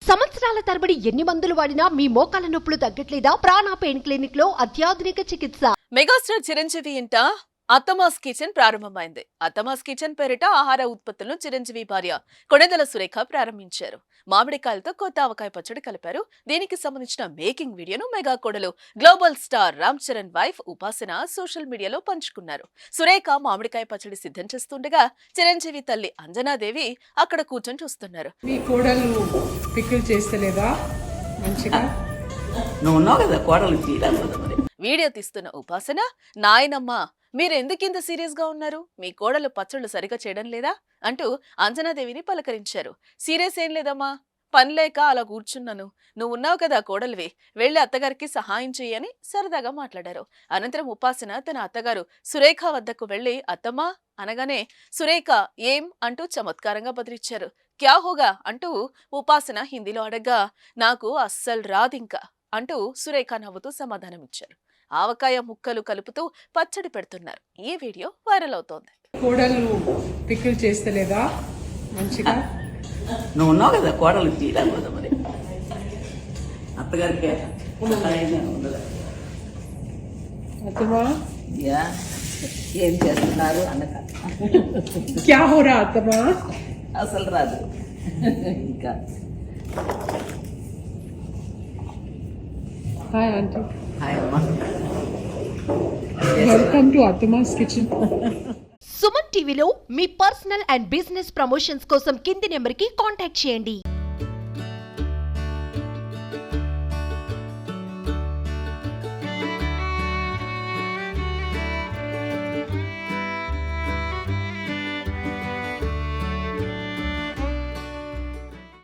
సంవత్సరాల తరబడి ఎన్ని మందులు వాడినా మీ మోకాల నొప్పులు తగ్గట్లేదా? ప్రాణ పెయిన్ క్లినిక్ లో అత్యాధునిక చికిత్స. మెగాస్టార్ చిరంజీవి ఇంట అత్తమాస్ కిచెన్ ప్రారంభమైంది. అత్తమాస్ కిచెన్ పేరిట ఆహార ఉత్పత్తులను చిరంజీవి భార్య కొణిదెల సురేఖ ప్రారంభించారు. మామిడికాయలతో కొత్త ఆవకాయ పచ్చడి కలిపారు. దీనికి సంబంధించిన మేకింగ్ వీడియోను మెగా కోడలు global star Ram Charan wife ఉపాసన సోషల్ మీడియాలో పంచుకున్నారు. సురేఖ మామిడికాయ పచ్చడి సిద్ధం చేస్తుండగా చిరంజీవి తల్లి అంజనాదేవి అక్కడ కూర్చొని చూస్తున్నారు. మీ కోడలు పిక్కులు చేస్తలేదా మంచిగా? నువ్వు ఉన్నావు కదా కోడలు తీయడానికి. వీడియో తీస్తున్న ఉపాసన, నాయనమ్మ మీరెందుకింత సీరియస్ గా ఉన్నారు? మీ కోడలు పచ్చళ్ళు సరిగా చేయడం లేదా అంటూ అంజనాదేవిని పలకరించారు. సీరియస్ ఏం లేదమ్మా, పనిలేక అలా కూర్చున్నాను. నువ్వున్నావు కదా కోడలివి, వెళ్లి అత్తగారికి సహాయం చెయ్యని సరదాగా మాట్లాడారు. అనంతరం ఉపాసన తన అత్తగారు సురేఖ వద్దకు వెళ్లి అత్తమ్మా అనగానే సురేఖ ఏం అంటూ చమత్కారంగా బదిలిచ్చారు. క్యా హోగా అంటూ ఉపాసన హిందీలో అడగ్గా నాకు అస్సలు రాదింకా అంటూ సురేఖ నవ్వుతూ సమాధానమిచ్చారు. ఆవకాయ ముక్కలు కలుపుతూ పచ్చడి పెడుతున్నారు. ఈ వీడియో వైరల్ అవుతోంది. కోడలు పిక్కులు చేస్తలేదా మంచిగా? నువ్వు ఉన్నావు కదా కోడలు తీయడానికి. మరి అత్తగారికి అత్తమా ఏం చేస్తున్నారు అన్నక క్యా హోరా అత్తమా? అసలు రాదు ఇంకా. హాయ్ ఆంటీ, హాయ్ అమ్మా, వెల్కమ్ టు అత్తమాస్ కిచెన్. సుమన్ టీవీలో మీ పర్సనల్ అండ్ బిజినెస్ ప్రమోషన్స్ కోసం కింది నెంబర్ కి కాంటాక్ట్ చేయండి.